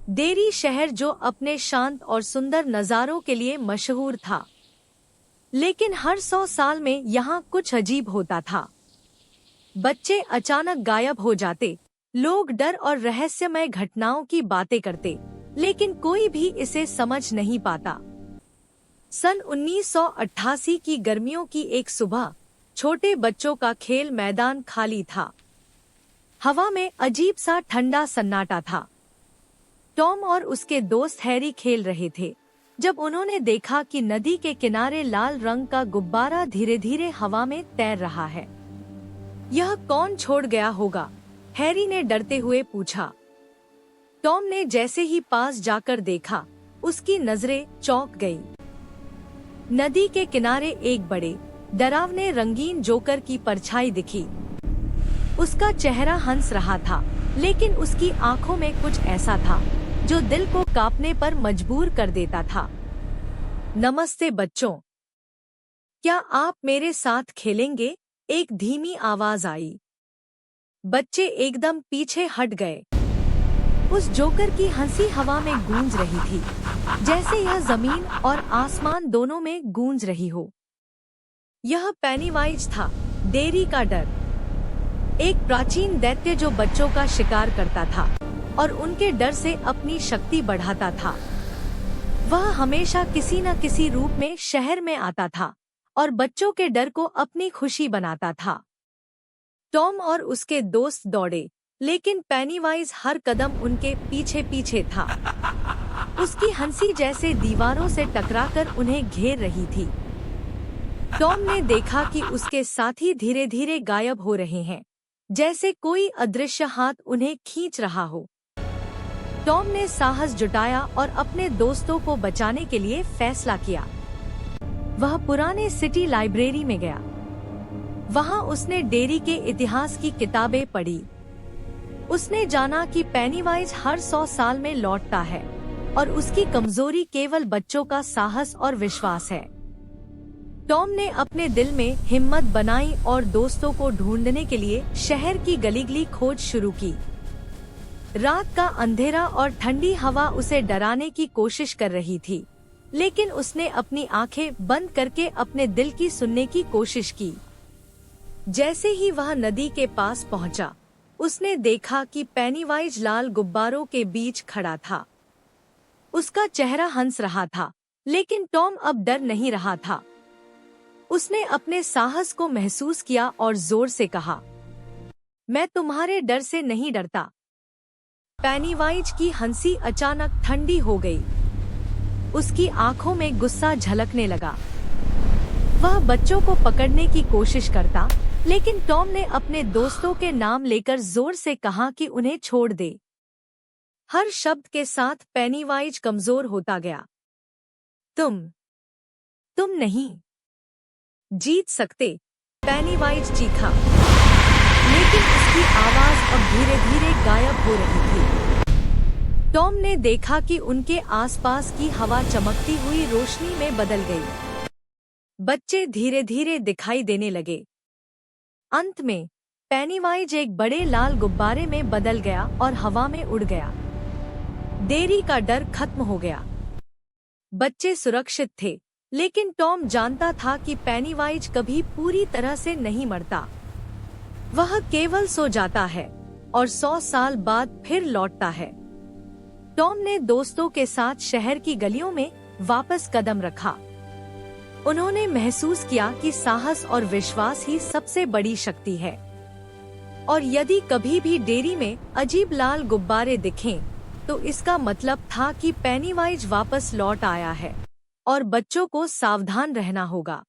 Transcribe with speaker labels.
Speaker 1: Dairy शहर जो अपने शांत और सुंदर नज़ारों के लिए मशहूर था, लेकिन हर 100 साल में यहाँ कुछ अजीब होता था। बच्चे अचानक गायब हो जाते, लोग डर और रहस्यमय घटनाओं की बातें करते, लेकिन कोई भी इसे समझ नहीं पाता। सन 1988 की गर्मियों की एक सुबह, छोटे बच्चों का खेल मैदान खाली था। हवा में अजीब सा ठंडा सन्नाटा था। टॉम और उसके दोस्त हैरी खेल रहे थे जब उन्होंने देखा कि नदी के किनारे लाल रंग का गुब्बारा धीरे धीरे हवा में तैर रहा है। यह कौन छोड़ गया होगा? हैरी ने डरते हुए पूछा। टॉम ने जैसे ही पास जाकर देखा, उसकी नजरें चौंक गई। नदी के किनारे एक बड़े डरावने रंगीन जोकर की परछाई दिखी। उसका चेहरा हंस रहा था, लेकिन उसकी आंखों में कुछ ऐसा था जो दिल को कांपने पर मजबूर कर देता था। नमस्ते बच्चों, क्या आप मेरे साथ खेलेंगे? एक धीमी आवाज आई। बच्चे एकदम पीछे हट गए। उस जोकर की हंसी हवा में गूंज रही थी, जैसे यह जमीन और आसमान दोनों में गूंज रही हो। यह पेनीवाइज था, डेरी का डर, एक प्राचीन दैत्य जो बच्चों का शिकार करता था और उनके डर से अपनी शक्ति बढ़ाता था। वह हमेशा किसी न किसी रूप में शहर में आता था और बच्चों के डर को अपनी खुशी बनाता था। टॉम और उसके दोस्त दौड़े, लेकिन पेनीवाइज हर कदम उनके पीछे पीछे था। उसकी हंसी जैसे दीवारों से टकराकर उन्हें घेर रही थी। टॉम ने देखा कि उसके साथी धीरे धीरे गायब हो रहे हैं, जैसे कोई अदृश्य हाथ उन्हें खींच रहा हो। टॉम ने साहस जुटाया और अपने दोस्तों को बचाने के लिए फैसला किया। वह पुराने सिटी लाइब्रेरी में गया। वहां उसने डेरी के इतिहास की किताबें पढ़ी। उसने जाना कि पेनीवाइज हर 100 साल में लौटता है और उसकी कमजोरी केवल बच्चों का साहस और विश्वास है। टॉम ने अपने दिल में हिम्मत बनाई और दोस्तों को ढूंढने के लिए शहर की गली-गली खोज शुरू की। रात का अंधेरा और ठंडी हवा उसे डराने की कोशिश कर रही थी, लेकिन उसने अपनी आंखें बंद करके अपने दिल की सुनने की कोशिश की। जैसे ही वह नदी के पास पहुंचा, उसने देखा कि पेनीवाइज लाल गुब्बारों के बीच खड़ा था। उसका चेहरा हंस रहा था, लेकिन टॉम अब डर नहीं रहा था। उसने अपने साहस को महसूस किया और जोर से कहा, मैं तुम्हारे डर से नहीं डरता। पेनीवाइज की हंसी अचानक ठंडी हो गई। उसकी आंखों में गुस्सा झलकने लगा। वह बच्चों को पकड़ने की कोशिश करता, लेकिन टॉम ने अपने दोस्तों के नाम लेकर जोर से कहा कि उन्हें छोड़ दे। हर शब्द के साथ पेनीवाइज कमजोर होता गया। तुम नहीं जीत सकते, पेनीवाइज चीखा, लेकिन उसकी आवाज अब धीरे धीरे गायब हो रही थी। टॉम ने देखा कि उनके आसपास की हवा चमकती हुई रोशनी में बदल गई। बच्चे धीरे धीरे दिखाई देने लगे। अंत में पेनीवाइज एक बड़े लाल गुब्बारे में बदल गया और हवा में उड़ गया। डेरी का डर खत्म हो गया। बच्चे सुरक्षित थे, लेकिन टॉम जानता था कि पेनीवाइज कभी पूरी तरह से नहीं मरता। वह केवल सो जाता है और 100 साल बाद फिर लौटता है। टॉम ने दोस्तों के साथ शहर की गलियों में वापस कदम रखा। उन्होंने महसूस किया कि साहस और विश्वास ही सबसे बड़ी शक्ति है। और यदि कभी भी डेरी में अजीब लाल गुब्बारे दिखें, तो इसका मतलब था कि पेनीवाइज वापस लौट आया है और बच्चों को सावधान रहना होगा।